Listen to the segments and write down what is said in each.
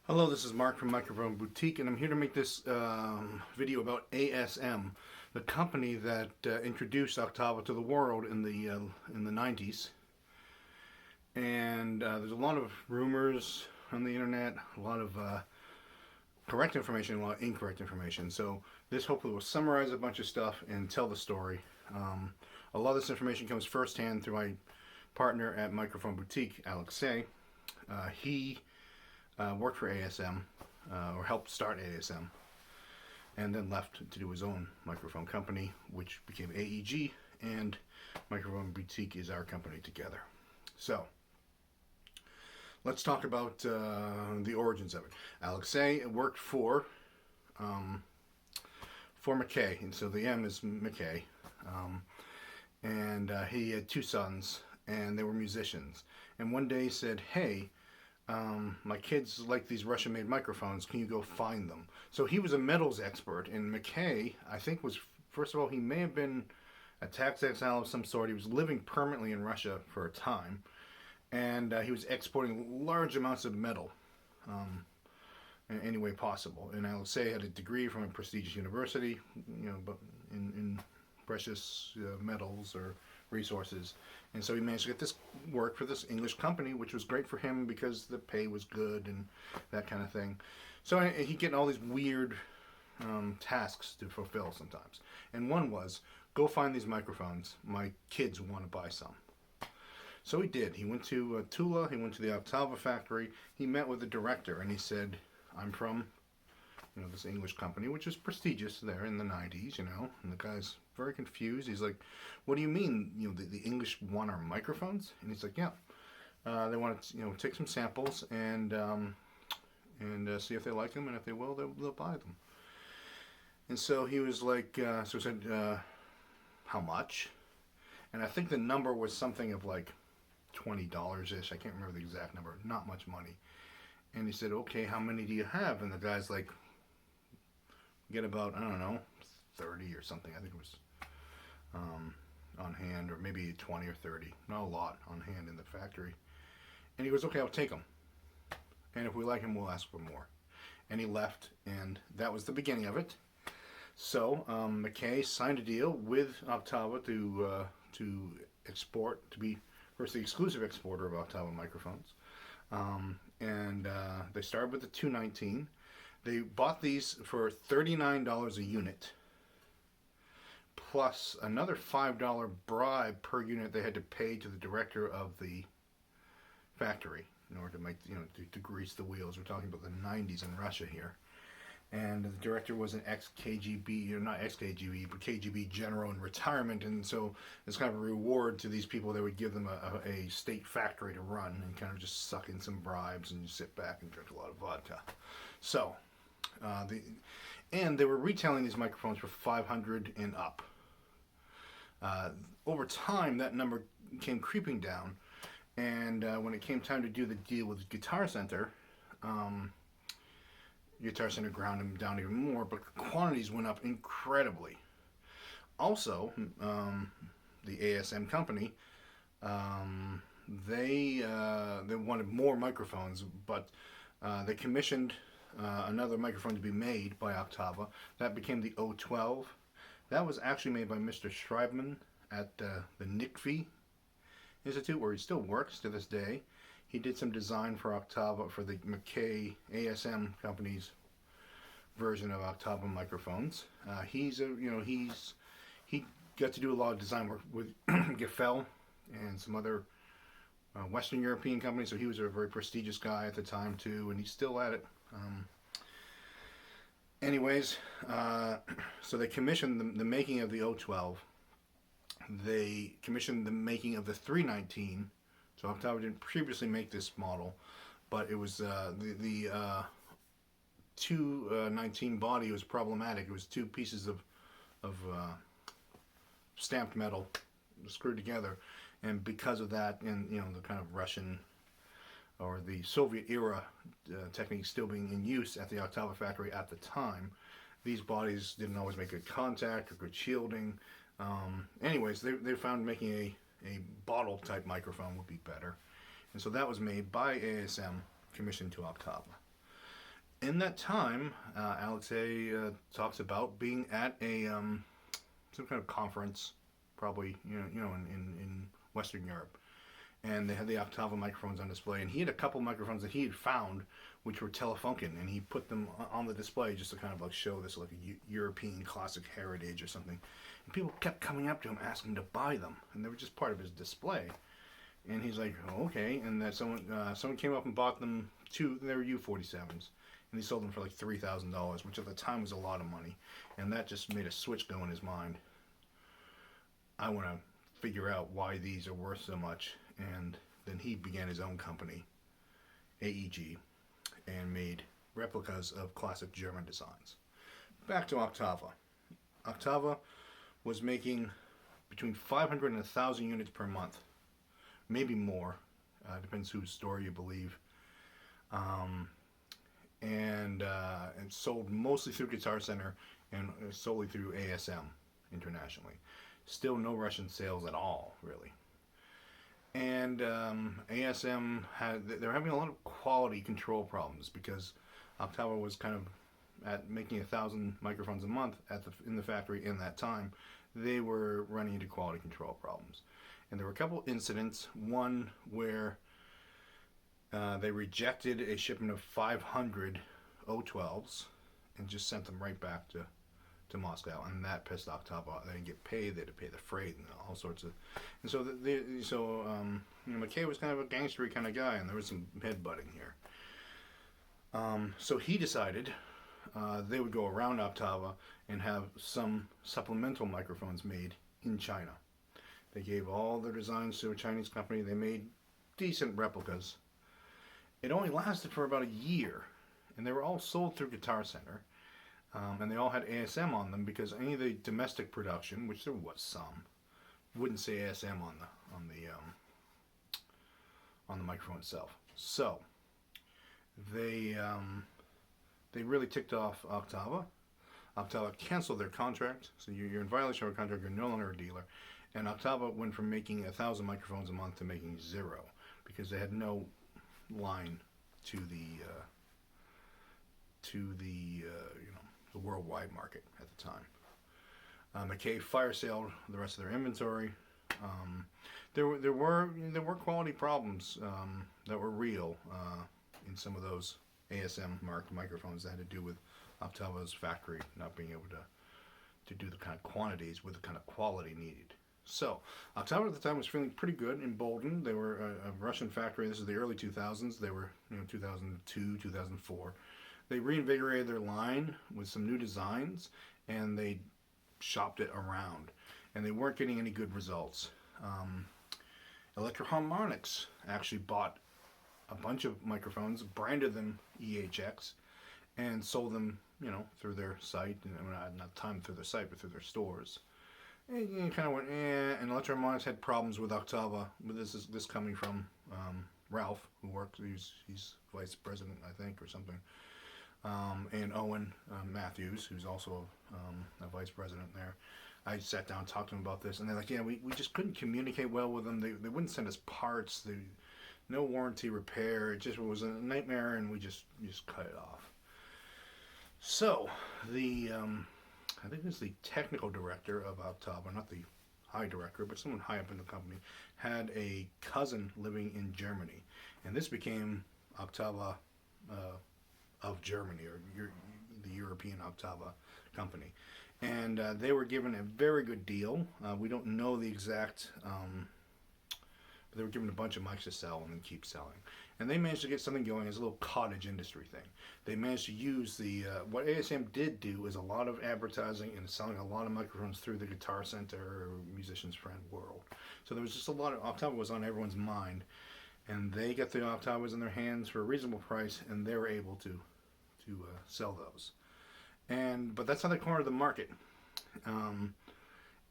Hello, this is Mark from Microphone Boutique, and I'm here to make this video about ASM, the company that introduced Oktava to the world in the 90s. And there's a lot of rumors on the internet, a lot of correct information, a lot of incorrect information. So this hopefully will summarize a bunch of stuff and tell the story. A lot of this information comes firsthand through my partner at Microphone Boutique, Alexei. He worked for ASM, or helped start ASM, and then left to do his own microphone company, which became AEG, and Microphone Boutique is our company together. So, let's talk about the origins of it. Alexei worked for McKay, and so the M is McKay, and he had two sons, and they were musicians. And one day he said, "Hey, my kids like these Russian-made microphones. Can you go find them?" So he was a metals expert, and McKay, I think, was, first of all, he may have been a tax exile of some sort. He was living permanently in Russia for a time, and he was exporting large amounts of metal in any way possible. And Alexei had a degree from a prestigious university, but in precious metals or resources. And so he managed to get this work for this English company, which was great for him because the pay was good and that kind of thing. So he'd get all these weird tasks to fulfill sometimes. And one was, go find these microphones. My kids want to buy some. So he did. He went to Tula. He went to the Oktava factory. He met with the director and he said, "I'm from this English company," which is prestigious there in the 90s, and the guy's very confused. He's like, "What do you mean, the English want our microphones?" And he's like, "Yeah, they want to, take some samples and see if they like them, and if they will, they'll buy them." And so he was like, so he said, "How much?" And I think the number was something of like $20-ish. I can't remember the exact number. Not much money. And he said, "Okay, how many do you have?" And the guy's like, "Get about, I don't know, 30 or something." I think it was on hand, or maybe 20 or 30. Not a lot on hand in the factory. And he goes, "Okay, I'll take them. And if we like him, we'll ask for more." And he left, and that was the beginning of it. So McKay signed a deal with Oktava to export, to be first the exclusive exporter of Oktava microphones. And they started with the 219. They bought these for $39 a unit, plus another $5 bribe per unit they had to pay to the director of the factory in order to make, to grease the wheels. We're talking about the 90s in Russia here. And the director was an ex-KGB, or not ex-KGB, but KGB general in retirement, and so it's kind of a reward to these people. They would give them a state factory to run and kind of just suck in some bribes and just sit back and drink a lot of vodka. So, and they were retailing these microphones for $500 and up. Over time, that number came creeping down, and when it came time to do the deal with Guitar Center, Guitar Center ground them down even more, but quantities went up incredibly. Also, the ASM company, they wanted more microphones, but they commissioned another microphone to be made by Oktava. That became the O12. That was actually made by Mr. Schreibman at the NICFI Institute, where he still works to this day. He did some design for Oktava, for the McKay ASM company's version of Oktava microphones. He got to do a lot of design work with Gefell and some other Western European companies, so he was a very prestigious guy at the time too, and he's still at it. Anyways, so they commissioned the making of the O12. They commissioned the making of the 319. So Oktava didn't previously make this model, but it was the 219 body was problematic. It was two pieces of stamped metal screwed together, and because of that, and the kind of Russian or the Soviet era technique still being in use at the Oktava factory at the time, these bodies didn't always make good contact or good shielding. Anyways, they found making a bottle type microphone would be better, and so that was made by ASM, commissioned to Oktava. In that time, Alexei talks about being at a some kind of conference, probably in Western Europe, and they had the Oktava microphones on display, and he had a couple microphones that he had found which were Telefunken, and he put them on the display just to kind of like show this like a European classic heritage or something. And people kept coming up to him asking to buy them, and they were just part of his display. And he's like, oh, okay. And that someone came up and bought them two. They were U-47s, and he sold them for like $3,000, which at the time was a lot of money. And that just made a switch go in his mind. I want to figure out why these are worth so much. And then he began his own company, AEG, and made replicas of classic German designs. Back to Oktava. Oktava was making between 500 and 1,000 units per month, maybe more. Depends whose story you believe. And sold mostly through Guitar Center and solely through ASM internationally. Still no Russian sales at all, really. And ASM they're having a lot of quality control problems because Oktava was kind of at making 1,000 microphones a month in the factory in that time. They were running into quality control problems, and there were a couple incidents. One where they rejected a shipment of 500 O12s and just sent them right back to Moscow, and that pissed Oktava off. They didn't get paid; they had to pay the freight and all sorts of. And so, McKay was kind of a gangstery kind of guy, and there was some headbutting here. So he decided they would go around Oktava and have some supplemental microphones made in China. They gave all their designs to a Chinese company. They made decent replicas. It only lasted for about a year, and they were all sold through Guitar Center. And they all had ASM on them because any of the domestic production, which there was some, wouldn't say ASM on the microphone itself. So they really ticked off Oktava. Oktava canceled their contract, so you're in violation of a contract. You're no longer a dealer. And Oktava went from making 1,000 microphones a month to making 0 because they had no line to the worldwide market at the time. McKay fire saled the rest of their inventory. There were quality problems that were real in some of those ASM marked microphones that had to do with Oktava's factory not being able to do the kind of quantities with the kind of quality needed. So Oktava at the time was feeling pretty good, emboldened. They were a Russian factory. This is the early 2000s. They were 2002, 2004. They reinvigorated their line with some new designs, and they shopped it around, and they weren't getting any good results. Electro-Harmonics actually bought a bunch of microphones, branded them EHX, and sold them, through their site, not time through their site, but through their stores. And you kind of went, and Electro-Harmonics had problems with Oktava. But this coming from Ralph, who works, he's vice president, I think, or something. And Owen Matthews, who's also a vice president there. I sat down and talked to them about this, and they're like, yeah, we just couldn't communicate well with them. They wouldn't send us parts. No warranty repair. It just was a nightmare, and we just cut it off. So I think it was the technical director of Oktava, not the high director, but someone high up in the company, had a cousin living in Germany, and this became Oktava of Germany, or the European Oktava company. And they were given a very good deal. We don't know the exact, but they were given a bunch of mics to sell and then keep selling. And they managed to get something going as a little cottage industry thing. They managed to use what ASM did do is a lot of advertising and selling a lot of microphones through the Guitar Center or Musician's Friend world. So there was just a lot of, Oktava was on everyone's mind. And they got the Oktavas in their hands for a reasonable price, and they were able to sell those. But that's how they cornered the market.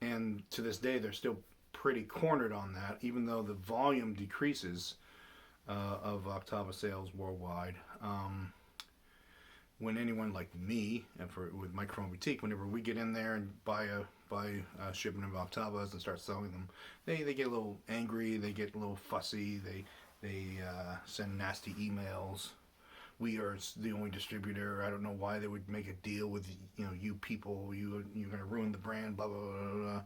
And to this day, they're still pretty cornered on that, even though the volume decreases of Oktava sales worldwide. When anyone like me, and with Microphone Boutique, whenever we get in there and buy a shipment of Oktavas and start selling them, they get a little angry, they get a little fussy, they send nasty emails. we are the only distributor. I don't know why they would make a deal with you people. You're going to ruin the brand. Blah blah blah blah.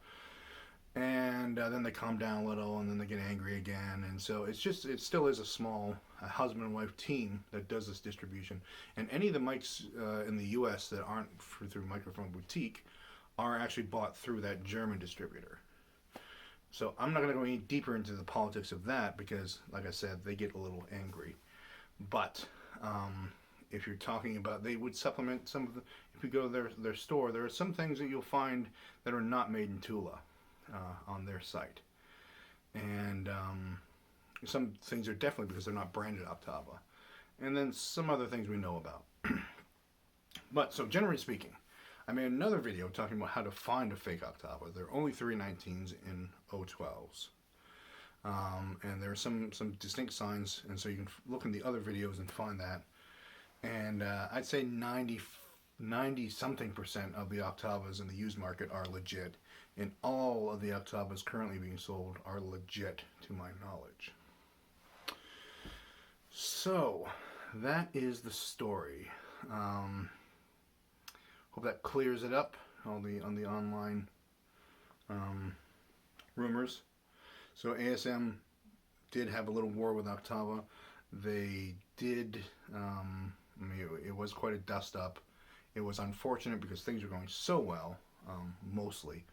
And then they calm down a little, and then they get angry again. And so it still is a small husband and wife team that does this distribution. And any of the mics in the U.S. that aren't through Microphone Boutique are actually bought through that German distributor. So I'm not going to go any deeper into the politics of that because, like I said, they get a little angry. But if you're talking about, they would supplement some of the. If you go to their store, there are some things that you'll find that are not made in Tula. On their site, and some things are definitely because they're not branded Oktava, and then some other things we know about. But so generally speaking, I made another video talking about how to find a fake Oktava. There are only 319s in 012s, and there are some distinct signs, and so you can look in the other videos and find that. And I'd say 90 something% of the Oktavas in the used market are legit. And all of the Oktavas currently being sold are legit, to my knowledge. So, that is the story. Hope that clears it up on the online rumors. So ASM did have a little war with Oktava. They did. It was quite a dust up. It was unfortunate because things were going so well, mostly.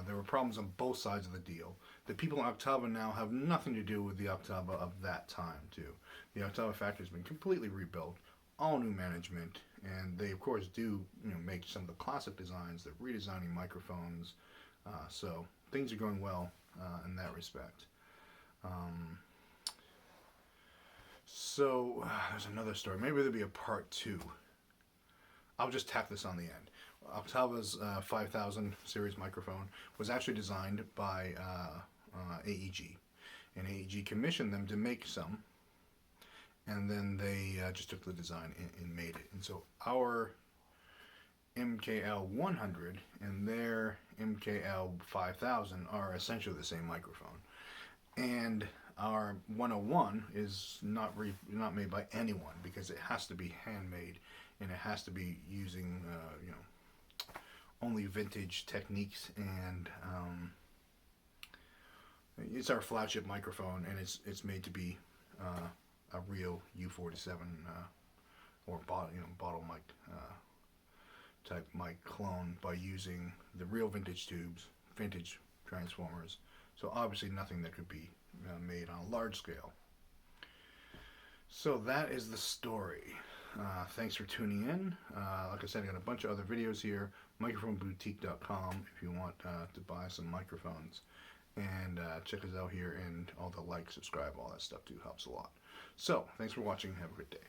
There were problems on both sides of the deal. The people in Oktava now have nothing to do with the Oktava of that time, too. The Oktava factory has been completely rebuilt, all new management, and they, of course, do make some of the classic designs. They're redesigning microphones, so things are going well in that respect. So there's another story. Maybe there'll be a part 2. I'll just tack this on the end. Oktava's 5000 series microphone was actually designed by AEG, and AEG commissioned them to make some, and then they just took the design and made it. And so our MKL 100 and their MKL 5000 are essentially the same microphone, and our 101 is not made by anyone because it has to be handmade, and it has to be using only vintage techniques, and it's our flagship microphone, and it's made to be a real U47 or bottle mic type mic clone by using the real vintage tubes, vintage transformers. So obviously nothing that could be made on a large scale. So that is the story. Thanks for tuning in. Like I said, I got a bunch of other videos here. Microphoneboutique.com if you want to buy some microphones. And check us out here, and all the like, subscribe, all that stuff too helps a lot. So, thanks for watching. Have a good day.